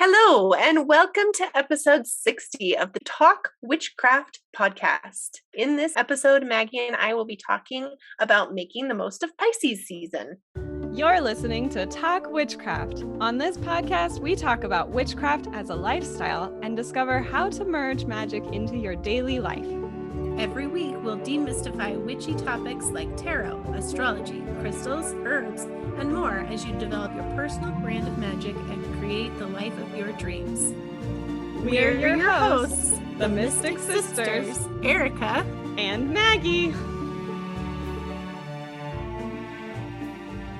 Hello, and welcome to episode 60 of the Talk Witchcraft podcast. In this episode, Maggie and I will be talking about making the most of Pisces season. You're listening to Talk Witchcraft. On this podcast, we talk about witchcraft as a lifestyle and discover how to merge magic into your daily life. Every week, we'll demystify witchy topics like tarot, astrology, crystals, herbs, and more as you develop your personal brand of magic and create the life of your dreams. We're your hosts, the Mystic Sisters, Erica and Maggie.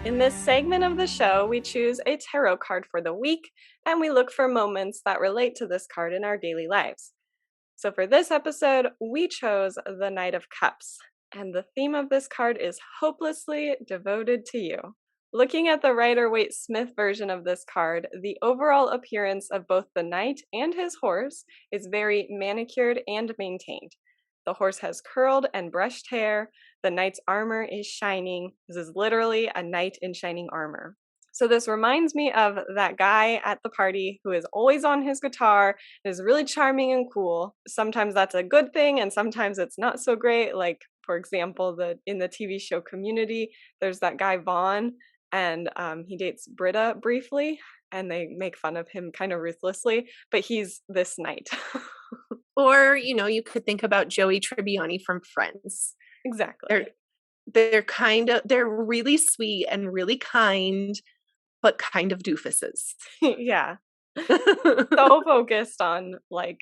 In this segment of the show, we choose a tarot card for the week, and we look for moments that relate to this card in our daily lives. So for this episode, we chose the Knight of Cups, and the theme of this card is hopelessly devoted to you. Looking at the Rider-Waite-Smith version of this card, the overall appearance of both the knight and his horse is very manicured and maintained. The horse has curled and brushed hair. The knight's armor is shining. This is literally a knight in shining armor. So this reminds me of that guy at the party who is always on his guitar, is really charming and cool. Sometimes that's a good thing, and sometimes it's not so great. Like, for example, in the TV show Community, there's that guy Vaughn, and he dates Britta briefly, and they make fun of him kind of ruthlessly, but he's this knight. Or, you could think about Joey Tribbiani from Friends. Exactly. They're really sweet and really kind, but kind of doofuses. Yeah. So focused on like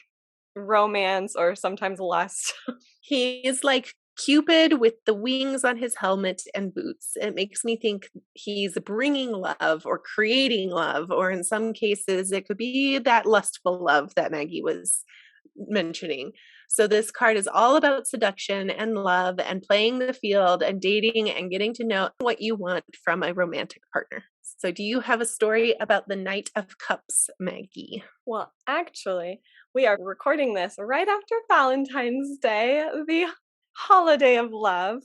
romance or sometimes lust. He is like Cupid with the wings on his helmet and boots. It makes me think he's bringing love or creating love, or in some cases, it could be that lustful love that Maggie was mentioning. So this card is all about seduction and love and playing the field and dating and getting to know what you want from a romantic partner. So do you have a story about the Knight of Cups, Maggie? Well, actually, we are recording this right after Valentine's Day, the holiday of love.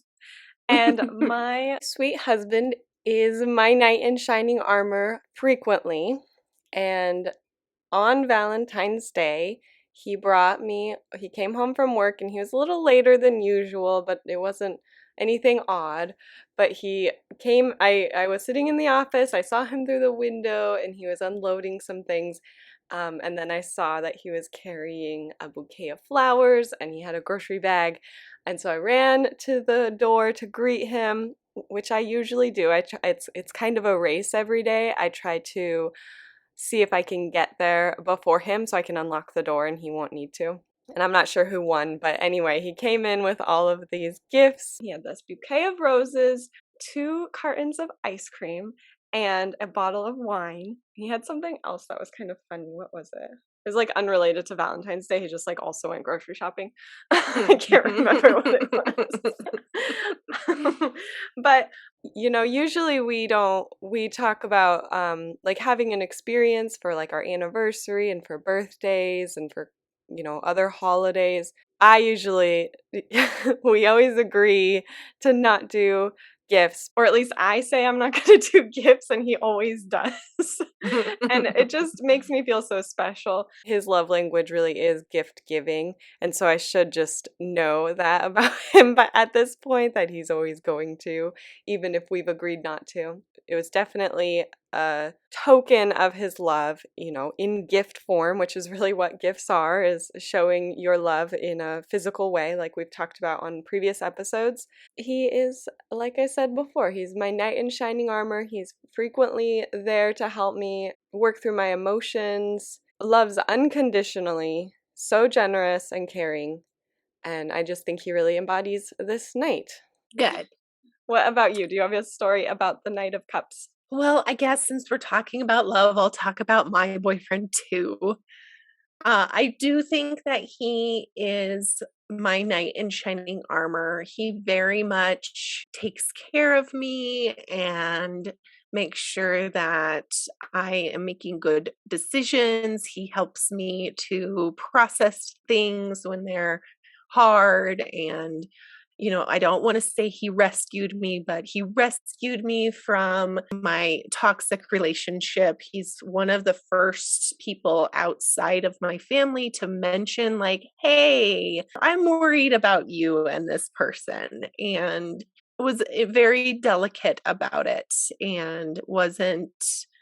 And my sweet husband is my knight in shining armor frequently. And on Valentine's Day, he came home from work and he was a little later than usual, but it wasn't anything odd. But he came, I was sitting in the office, I saw him through the window and he was unloading some things. And then I saw that he was carrying a bouquet of flowers and he had a grocery bag. And so I ran to the door to greet him, which I usually do. It's kind of a race every day. I try to see if I can get there before him so I can unlock the door and he won't need to. And I'm not sure who won, but anyway, he came in with all of these gifts. He had this bouquet of roses, 2 cartons of ice cream, and a bottle of wine. He had something else that was kind of funny. What was it? It was like unrelated to Valentine's Day. He just like also went grocery shopping. I can't remember what it was. But usually we talk about like having an experience for like our anniversary and for birthdays and for other holidays. We always agree to not do gifts, or at least I say I'm not going to do gifts and he always does. And it just makes me feel so special. His love language really is gift giving, and so I should just know that about him, but at this point that he's always going to, even if we've agreed not to. It was definitely a token of his love, in gift form, which is really what gifts are, is showing your love in a physical way, like we've talked about on previous episodes. He is, like I said before, he's my knight in shining armor. He's frequently there to help me work through my emotions, loves unconditionally, so generous and caring, and I just think he really embodies this knight. Good. What about you? Do you have a story about the Knight of Cups? Well, I guess since we're talking about love, I'll talk about my boyfriend too. I do think that he is my knight in shining armor. He very much takes care of me and makes sure that I am making good decisions. He helps me to process things when they're hard, and I don't want to say he rescued me, but he rescued me from my toxic relationship. He's one of the first people outside of my family to mention, like, hey, I'm worried about you and this person. And was very delicate about it and wasn't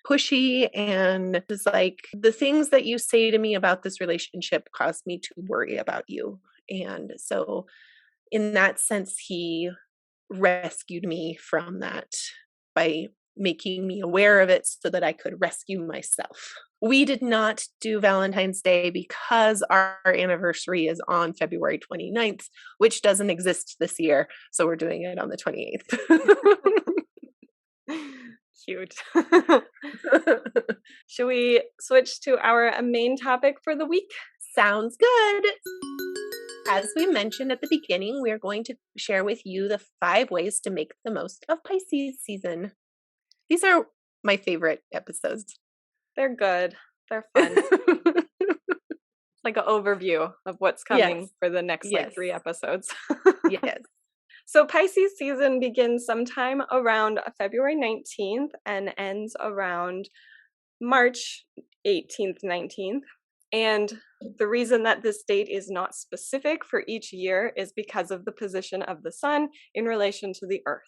pushy, and was like, the things that you say to me about this relationship cause me to worry about you. And so in that sense, he rescued me from that by making me aware of it so that I could rescue myself. We did not do Valentine's Day because our anniversary is on February 29th, which doesn't exist this year. So we're doing it on the 28th. Cute. Should we switch to our main topic for the week? Sounds good. As we mentioned at the beginning, we are going to share with you the 5 ways to make the most of Pisces season. These are my favorite episodes. They're good. They're fun. Like an overview of what's coming for the next 3 episodes. Yes. So Pisces season begins sometime around February 19th and ends around March 18th, 19th. And the reason that this date is not specific for each year is because of the position of the sun in relation to the earth.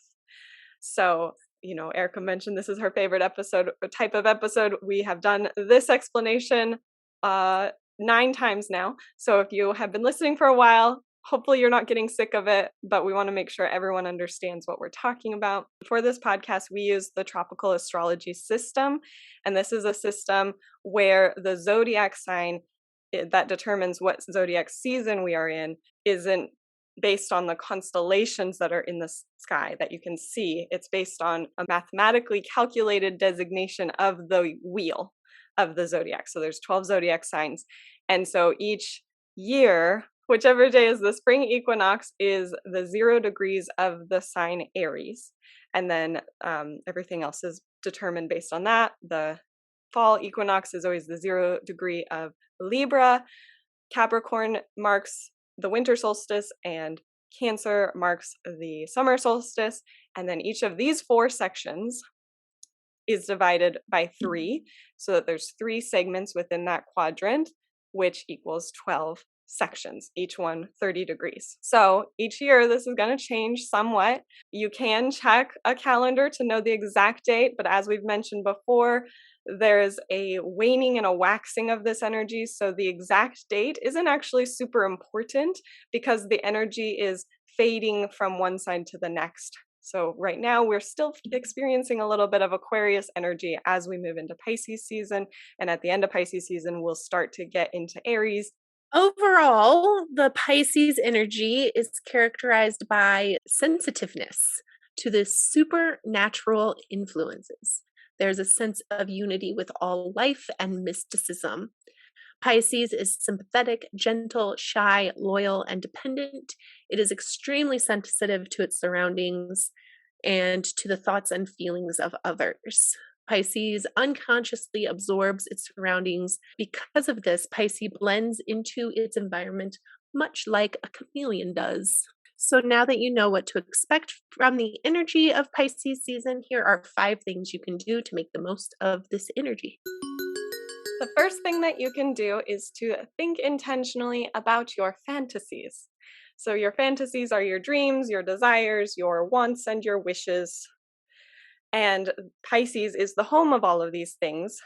So, Erica mentioned this is her favorite episode, type of episode. We have done this explanation 9 times now. So if you have been listening for a while, hopefully you're not getting sick of it, but we want to make sure everyone understands what we're talking about. For this podcast, we use the tropical astrology system, and this is a system where the zodiac sign that determines what zodiac season we are in isn't based on the constellations that are in the sky that you can see. It's based on a mathematically calculated designation of the wheel of the zodiac. So there's 12 zodiac signs. And so each year, whichever day is the spring equinox is the 0 degrees of the sign Aries. And then everything else is determined based on that. The fall equinox is always the 0 degree of Libra. Capricorn marks the winter solstice, and Cancer marks the summer solstice. And then each of these 4 sections is divided by 3, so that there's 3 segments within that quadrant, which equals 12 sections, each one 30 degrees. So each year this is going to change somewhat. You can check a calendar to know the exact date, but as we've mentioned before, there's a waning and a waxing of this energy. So the exact date isn't actually super important because the energy is fading from one side to the next. So right now we're still experiencing a little bit of Aquarius energy as we move into Pisces season. And at the end of Pisces season, we'll start to get into Aries. Overall, the Pisces energy is characterized by sensitiveness to the supernatural influences. There's a sense of unity with all life and mysticism. Pisces is sympathetic, gentle, shy, loyal, and dependent. It is extremely sensitive to its surroundings and to the thoughts and feelings of others. Pisces unconsciously absorbs its surroundings. Because of this, Pisces blends into its environment much like a chameleon does. So now that you know what to expect from the energy of Pisces season, here are 5 things you can do to make the most of this energy. The first thing that you can do is to think intentionally about your fantasies. So your fantasies are your dreams, your desires, your wants, and your wishes. And Pisces is the home of all of these things,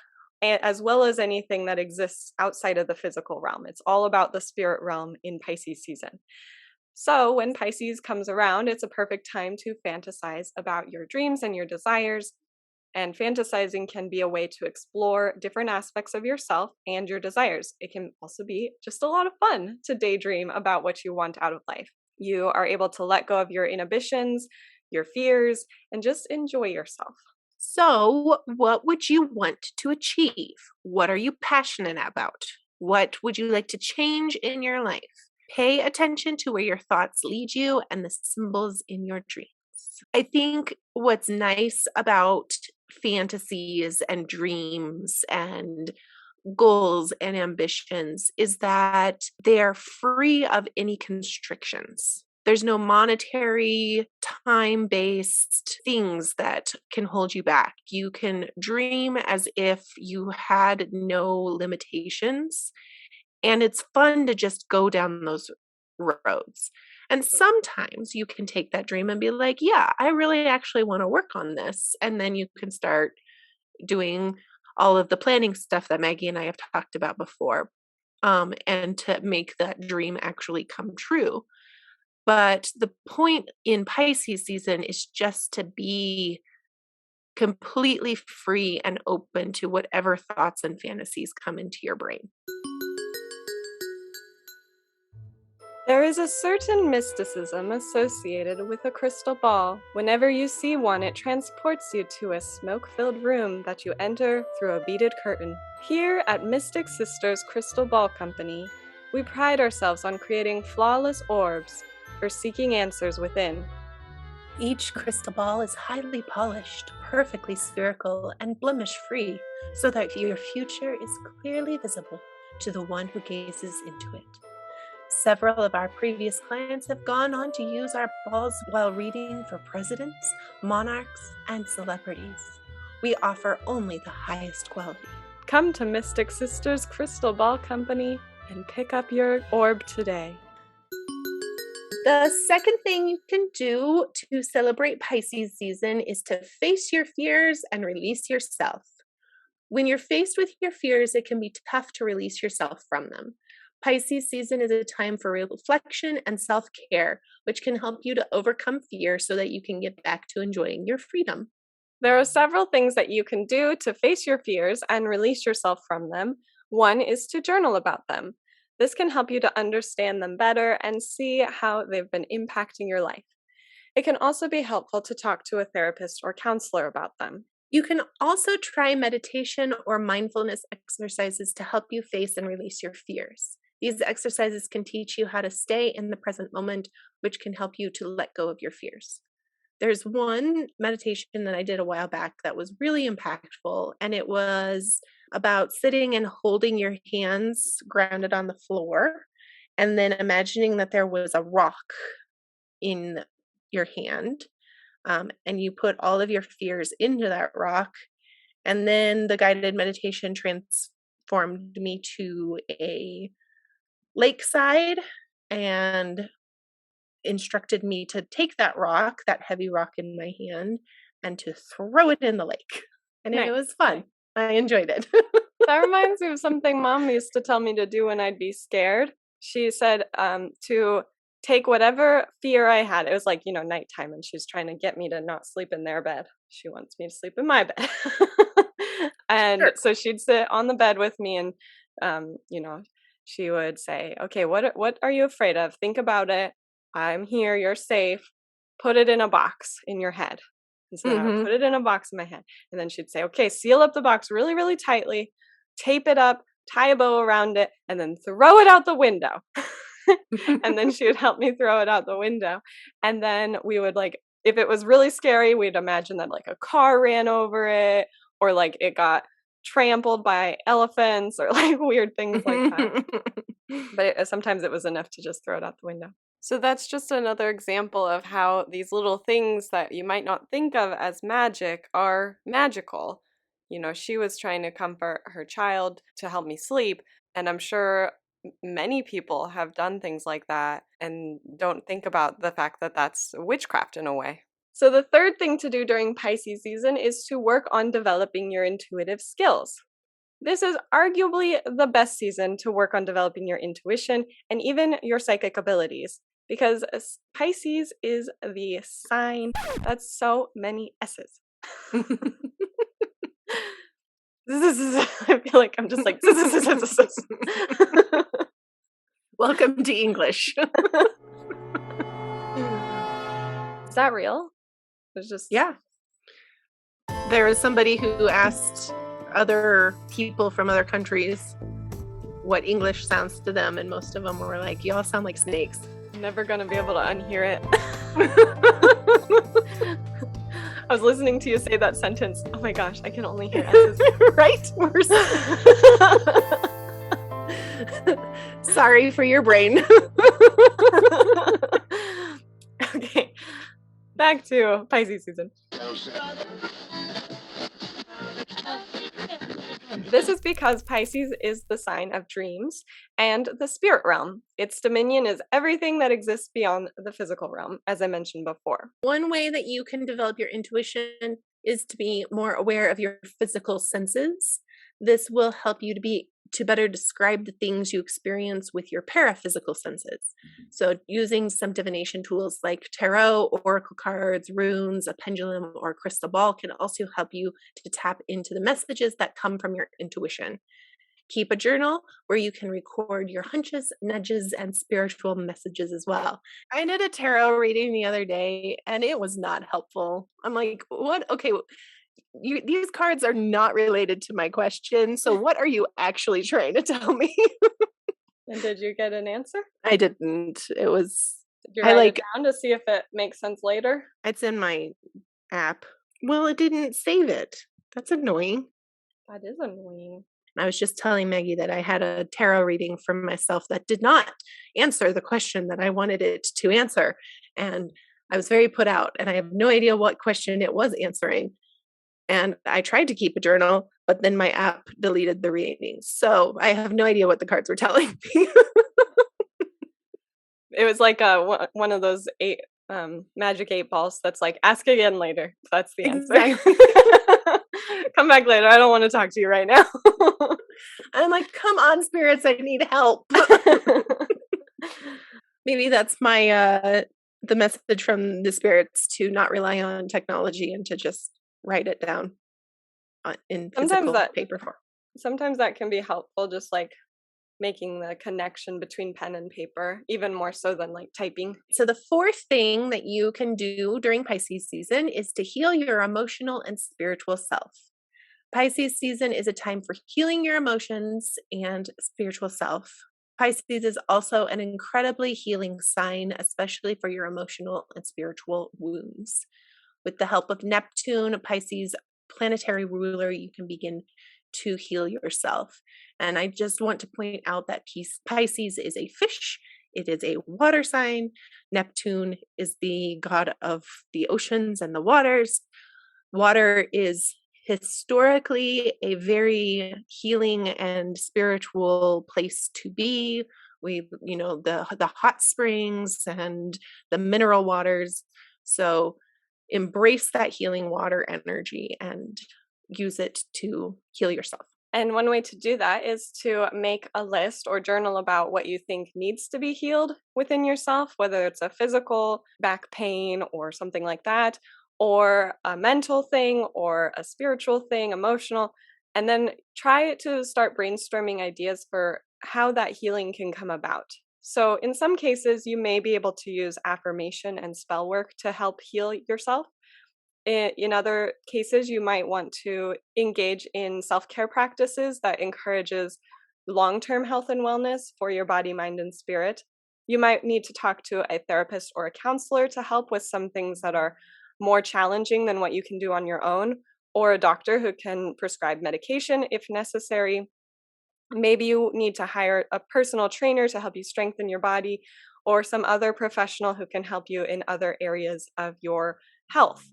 as well as anything that exists outside of the physical realm. It's all about the spirit realm in Pisces season. So when Pisces comes around, it's a perfect time to fantasize about your dreams and your desires. And fantasizing can be a way to explore different aspects of yourself and your desires. It can also be just a lot of fun to daydream about what you want out of life. You are able to let go of your inhibitions, your fears, and just enjoy yourself. So, what would you want to achieve? What are you passionate about? What would you like to change in your life? Pay attention to where your thoughts lead you and the symbols in your dreams. I think what's nice about fantasies and dreams and goals and ambitions is that they are free of any constrictions. There's no monetary, time-based things that can hold you back. You can dream as if you had no limitations, and it's fun to just go down those roads. And sometimes you can take that dream and be like, yeah, I really actually want to work on this. And then you can start doing all of the planning stuff that Maggie and I have talked about before, and to make that dream actually come true. But the point in Pisces season is just to be completely free and open to whatever thoughts and fantasies come into your brain. There is a certain mysticism associated with a crystal ball. Whenever you see one, it transports you to a smoke-filled room that you enter through a beaded curtain. Here at Mystic Sisters Crystal Ball Company, we pride ourselves on creating flawless orbs for seeking answers within. Each crystal ball is highly polished, perfectly spherical, and blemish-free, so that your future is clearly visible to the one who gazes into it. Several of our previous clients have gone on to use our balls while reading for presidents, monarchs, and celebrities. We offer only the highest quality. Come to Mystic Sisters Crystal Ball Company and pick up your orb today. The second thing you can do to celebrate Pisces season is to face your fears and release yourself. When you're faced with your fears, it can be tough to release yourself from them. Pisces season is a time for reflection and self-care, which can help you to overcome fear so that you can get back to enjoying your freedom. There are several things that you can do to face your fears and release yourself from them. One is to journal about them. This can help you to understand them better and see how they've been impacting your life. It can also be helpful to talk to a therapist or counselor about them. You can also try meditation or mindfulness exercises to help you face and release your fears. These exercises can teach you how to stay in the present moment, which can help you to let go of your fears. There's one meditation that I did a while back that was really impactful, and it was about sitting and holding your hands grounded on the floor, and then imagining that there was a rock in your hand, and you put all of your fears into that rock, and then the guided meditation transformed me to a lakeside and instructed me to take that rock, that heavy rock in my hand, and to throw it in the lake. And Nice. it was fun. I enjoyed it. That reminds me of something Mom used to tell me to do when I'd be scared. She said to take whatever fear I had. It was like, nighttime, and she's trying to get me to not sleep in their bed. She wants me to sleep in my bed. And Sure. so she'd sit on the bed with me and, she would say, okay, what are you afraid of? Think about it. I'm here. You're safe. Put it in a box in your head. And so I would put it in a box in my head. And then she'd say, okay, seal up the box really, really tightly, tape it up, tie a bow around it, and then throw it out the window. And then she would help me throw it out the window. And then we would if it was really scary, we'd imagine that a car ran over it, or it got trampled by elephants, or weird things like that. But sometimes it was enough to just throw it out the window. So that's just another example of how these little things that you might not think of as magic are magical. She was trying to comfort her child to help me sleep, and I'm sure many people have done things like that and don't think about the fact that that's witchcraft in a way. So the third thing to do during Pisces season is to work on developing your intuitive skills. This is arguably the best season to work on developing your intuition and even your psychic abilities, because Pisces is the sign. That's so many S's. I feel like I'm just Welcome to English. Is that real? It's just Yeah. There was somebody who asked other people from other countries what English sounds to them, and most of them were like, y'all sound like snakes. never gonna be able to unhear it. I was listening to you say that sentence. Oh my gosh, I can only hear S's. Right? Sorry for your brain. Back to Pisces season. This is because Pisces is the sign of dreams and the spirit realm. Its dominion is everything that exists beyond the physical realm, as I mentioned before. One way that you can develop your intuition is to be more aware of your physical senses. This will help you to better describe the things you experience with your paraphysical senses. So using some divination tools like tarot, oracle cards, runes, a pendulum, or crystal ball can also help you to tap into the messages that come from your intuition. Keep a journal where you can record your hunches, nudges, and spiritual messages as well. I did a tarot reading the other day and it was not helpful. I'm like, what? Okay, these cards are not related to my question. So what are you actually trying to tell me? And did you get an answer? I didn't. It was, Did you write it down to see if it makes sense later? It's in my app. Well, it didn't save it. That's annoying. That is annoying. I was just telling Maggie that I had a tarot reading for myself that did not answer the question that I wanted it to answer. And I was very put out and I have no idea what question it was answering. And I tried to keep a journal, but then my app deleted the readings. So I have no idea what the cards were telling me. It was like one of those magic 8 balls that's like, ask again later. That's the answer. Exactly. Come back later. I don't want to talk to you right now. I'm like, come on, spirits, I need help. Maybe that's my the message from the spirits to not rely on technology and to just write it down in physical paper form. Sometimes that can be helpful, just like making the connection between pen and paper, even more so than like typing. So the fourth thing that you can do during Pisces season is to heal your emotional and spiritual self. Pisces season is a time for healing your emotions and spiritual self. Pisces is also an incredibly healing sign, especially for your emotional and spiritual wounds. With the help of Neptune, Pisces planetary ruler, you can begin to heal yourself. And I just want to point out that Pisces is a fish. It is a water sign. Neptune is the god of the oceans and the waters. Water is historically a very healing and spiritual place to be. The hot springs and the mineral waters. So embrace that healing water energy and use it to heal yourself. And one way to do that is to make a list or journal about what you think needs to be healed within yourself, whether it's a physical back pain or something like that, or a mental thing or a spiritual thing, emotional, and then try to start brainstorming ideas for how that healing can come about. So in some cases, you may be able to use affirmation and spell work to help heal yourself. In other cases, you might want to engage in self-care practices that encourages long-term health and wellness for your body, mind, and spirit. You might need to talk to a therapist or a counselor to help with some things that are more challenging than what you can do on your own, or a doctor who can prescribe medication if necessary. Maybe you need to hire a personal trainer to help you strengthen your body, or some other professional who can help you in other areas of your health.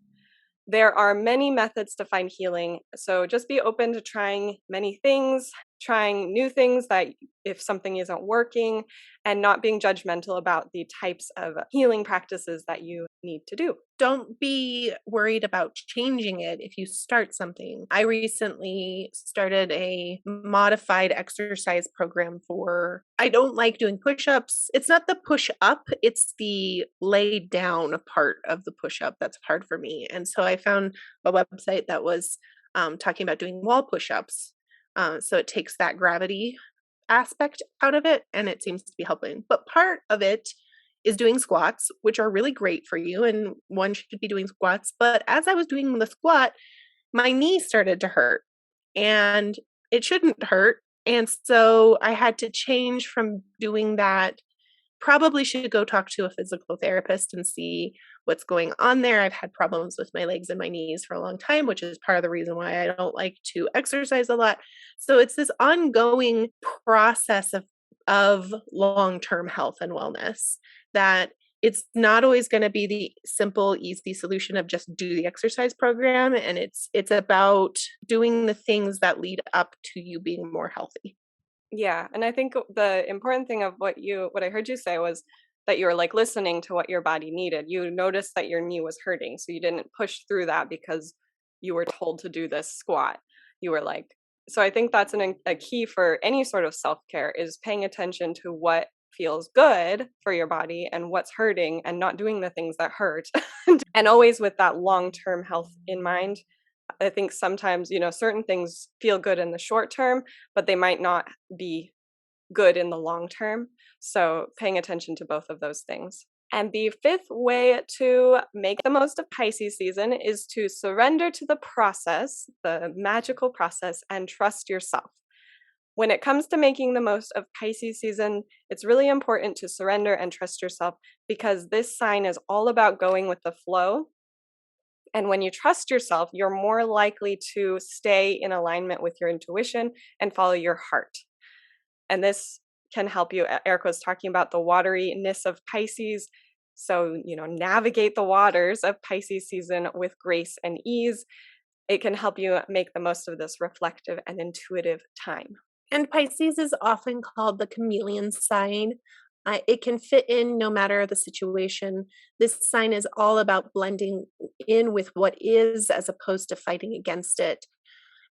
There are many methods to find healing, so just be open to trying many things, trying new things that if something isn't working, and not being judgmental about the types of healing practices that you need to do. Don't be worried about changing it if you start something. I recently started a modified exercise program I don't like doing push-ups. It's not the push-up, it's the lay down part of the push-up that's hard for me. And so I found a website that was talking about doing wall push-ups. So it takes that gravity aspect out of it and it seems to be helping. But part of it is doing squats, which are really great for you, and one should be doing squats. But as I was doing the squat, my knee started to hurt, and it shouldn't hurt. And so I had to change from doing that. Probably should go talk to a physical therapist and see what's going on there. I've had problems with my legs and my knees for a long time, which is part of the reason why I don't like to exercise a lot. So it's this ongoing process of long-term health and wellness that it's not always going to be the simple, easy solution of just do the exercise program. And it's about doing the things that lead up to you being more healthy. Yeah. And I think the important thing of what I heard you say was that you were like listening to what your body needed. You noticed that your knee was hurting. So you didn't push through that because you were told to do this squat. You were like, so I think that's a key for any sort of self-care is paying attention to what feels good for your body and what's hurting and not doing the things that hurt. And always with that long-term health in mind. I think sometimes, certain things feel good in the short term, but they might not be good in the long term. So paying attention to both of those things. And the fifth way to make the most of Pisces season is to surrender to the process, the magical process, and trust yourself. When it comes to making the most of Pisces season, it's really important to surrender and trust yourself because this sign is all about going with the flow. And when you trust yourself, you're more likely to stay in alignment with your intuition and follow your heart. And this can help you. Erica was talking about the wateriness of Pisces. So, navigate the waters of Pisces season with grace and ease. It can help you make the most of this reflective and intuitive time. And Pisces is often called the chameleon sign. It can fit in no matter the situation. This sign is all about blending in with what is as opposed to fighting against it.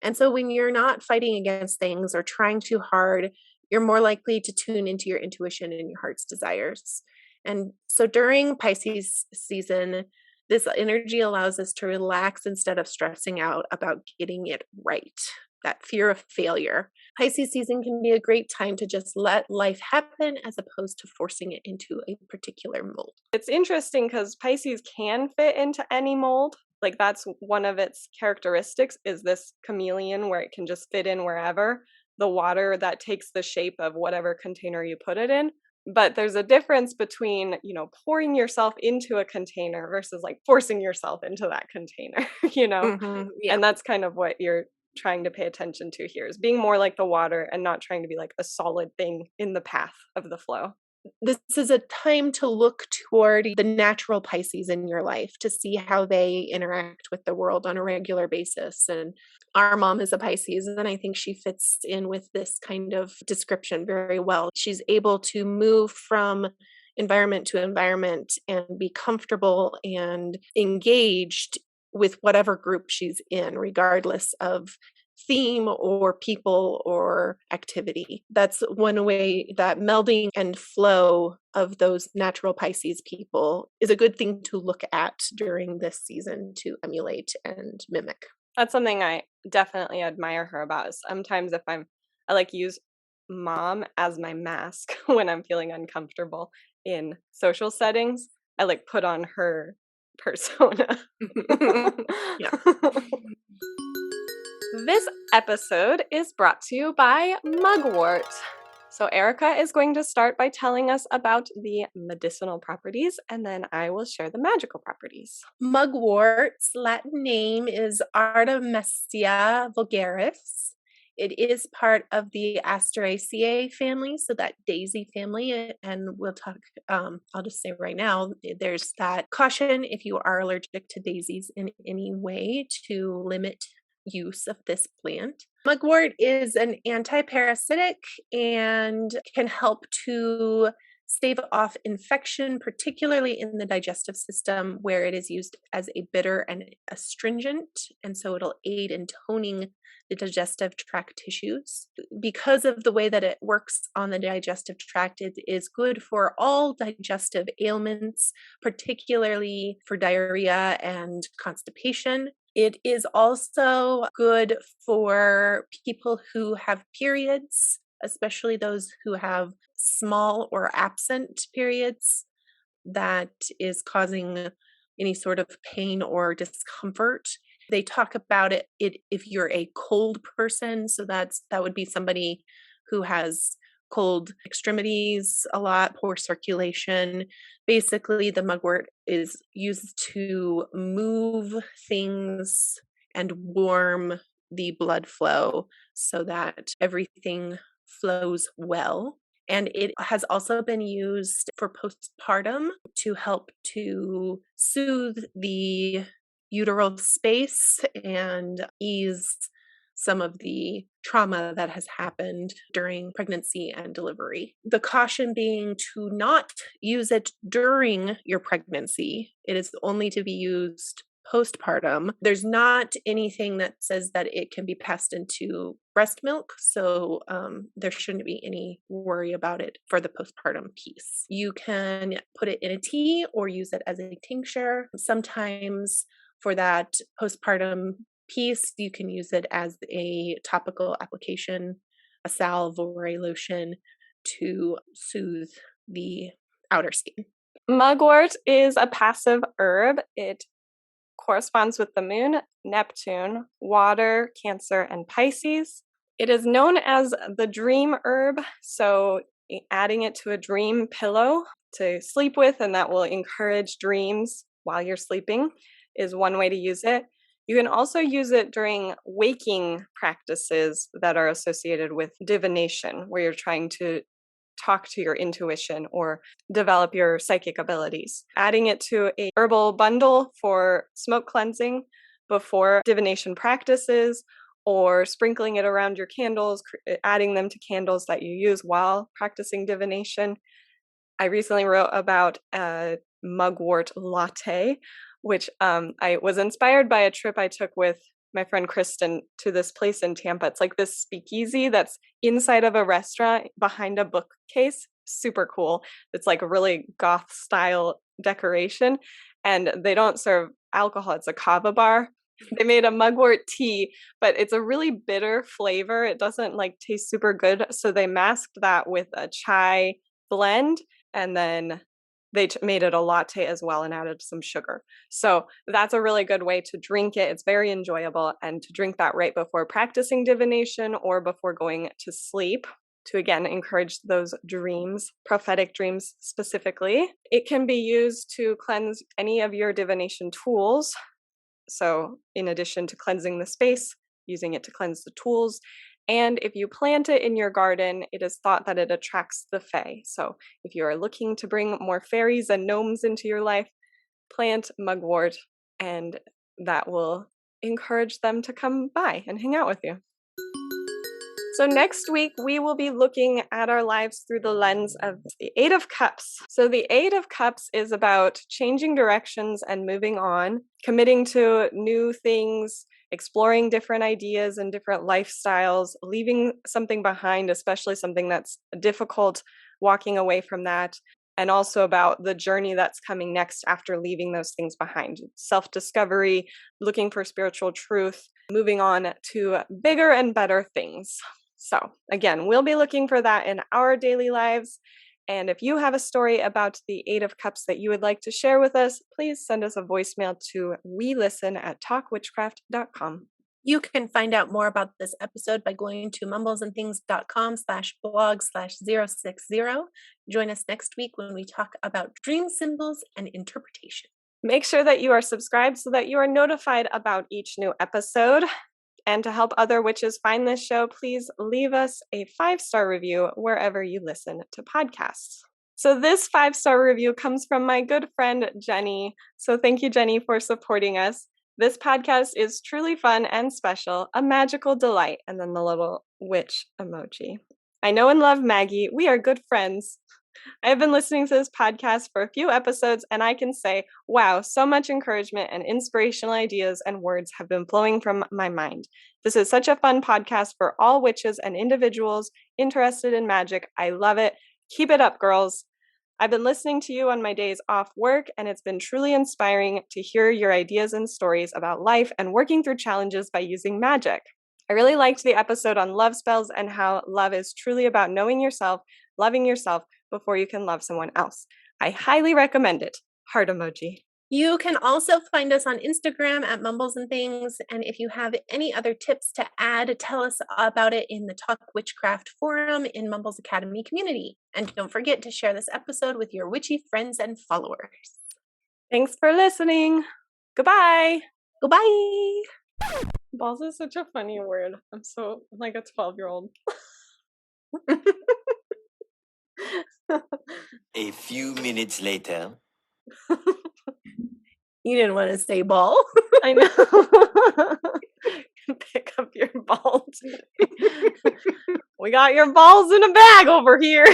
And so when you're not fighting against things or trying too hard, you're more likely to tune into your intuition and your heart's desires. And so during Pisces season, this energy allows us to relax instead of stressing out about getting it right. That fear of failure. Pisces season can be a great time to just let life happen as opposed to forcing it into a particular mold. It's interesting because Pisces can fit into any mold. Like that's one of its characteristics is this chameleon where it can just fit in wherever. The water that takes the shape of whatever container you put it in. But there's a difference between, pouring yourself into a container versus like forcing yourself into that container, Mm-hmm, yeah. And that's kind of what you're trying to pay attention to here is being more like the water and not trying to be like a solid thing in the path of the flow. This is a time to look toward the natural Pisces in your life to see how they interact with the world on a regular basis. And our mom is a Pisces, and I think she fits in with this kind of description very well. She's able to move from environment to environment and be comfortable and engaged with whatever group she's in, regardless of theme or people or activity. That's one way that melding and flow of those natural Pisces people is a good thing to look at during this season to emulate and mimic. That's something I definitely admire her about. Sometimes if I like use mom as my mask when I'm feeling uncomfortable in social settings. I like put on her persona. Yeah. This episode is brought to you by Mugwort. So Erica is going to start by telling us about the medicinal properties, and then I will share the magical properties. Mugwort's Latin name is Artemisia vulgaris. It is part of the Asteraceae family, so that daisy family. And we'll talk, I'll just say right now, there's that caution if you are allergic to daisies in any way to limit use of this plant. Mugwort is an anti-parasitic and can help to stave off infection, particularly in the digestive system, where it is used as a bitter and astringent. And so it'll aid in toning the digestive tract tissues. Because of the way that it works on the digestive tract, it is good for all digestive ailments, particularly for diarrhea and constipation. It is also good for people who have periods, especially those who have small or absent periods that is causing any sort of pain or discomfort. They talk about it if you're a cold person, so that would be somebody who has cold extremities a lot, poor circulation. Basically, the mugwort is used to move things and warm the blood flow so that everything flows well. And it has also been used for postpartum to help to soothe the uteral space and ease some of the trauma that has happened during pregnancy and delivery. The caution being to not use it during your pregnancy. It is only to be used postpartum. There's not anything that says that it can be passed into breast milk, so there shouldn't be any worry about it for the postpartum piece. You can put it in a tea or use it as a tincture. Sometimes for that postpartum piece, you can use it as a topical application, a salve or a lotion to soothe the outer skin. Mugwort is a passive herb. It corresponds with the moon, Neptune, water, Cancer, and Pisces. It is known as the dream herb, so adding it to a dream pillow to sleep with, and that will encourage dreams while you're sleeping, is one way to use it. You can also use it during waking practices that are associated with divination, where you're trying to talk to your intuition or develop your psychic abilities. Adding it to a herbal bundle for smoke cleansing before divination practices, or sprinkling it around your candles, adding them to candles that you use while practicing divination. I recently wrote about a Mugwort Latte, which I was inspired by a trip I took with my friend Kristen to this place in Tampa. It's like this speakeasy that's inside of a restaurant behind a bookcase. Super cool. It's like a really goth style decoration, and they don't serve alcohol. It's a kava bar. They made a mugwort tea, but it's a really bitter flavor. It doesn't like taste super good. So they masked that with a chai blend, and then they made it a latte as well and added some sugar. So that's a really good way to drink it. It's very enjoyable, and to drink that right before practicing divination or before going to sleep to, again, encourage those dreams, prophetic dreams specifically. It can be used to cleanse any of your divination tools. So in addition to cleansing the space, using it to cleanse the tools. And if you plant it in your garden, it is thought that it attracts the fae. So if you are looking to bring more fairies and gnomes into your life, plant mugwort, and that will encourage them to come by and hang out with you. So next week, we will be looking at our lives through the lens of the Eight of Cups. So the Eight of Cups is about changing directions and moving on, committing to new things, exploring different ideas and different lifestyles, leaving something behind, especially something that's difficult, walking away from that, and also about the journey that's coming next after leaving those things behind. Self-discovery, looking for spiritual truth, moving on to bigger and better things. So again, we'll be looking for that in our daily lives. And if you have a story about the Eight of Cups that you would like to share with us, please send us a voicemail to welisten@talkwitchcraft.com. You can find out more about this episode by going to mumblesandthings.com/blog/060. Join us next week when we talk about dream symbols and interpretation. Make sure that you are subscribed so that you are notified about each new episode. And to help other witches find this show, please leave us a 5-star review wherever you listen to podcasts. So this 5-star review comes from my good friend, Jenny. So thank you, Jenny, for supporting us. This podcast is truly fun and special, a magical delight, and then the little witch emoji. I know and love Maggie. We are good friends. I have been listening to this podcast for a few episodes, and I can say, wow, so much encouragement and inspirational ideas and words have been flowing from my mind. This is such a fun podcast for all witches and individuals interested in magic. I love it. Keep it up, girls. I've been listening to you on my days off work, and it's been truly inspiring to hear your ideas and stories about life and working through challenges by using magic. I really liked the episode on love spells and how love is truly about knowing yourself, loving yourself before you can love someone else. I highly recommend it. Heart emoji. You can also find us on Instagram at Mumbles and Things. And if you have any other tips to add, tell us about it in the Talk Witchcraft forum in Mumbles Academy community. And don't forget to share this episode with your witchy friends and followers. Thanks for listening. Goodbye. Goodbye. Balls is such a funny word. I'm so like a 12-year-old. A few minutes later. You didn't want to say ball. I know. Pick up your balls. We got your balls in a bag over here.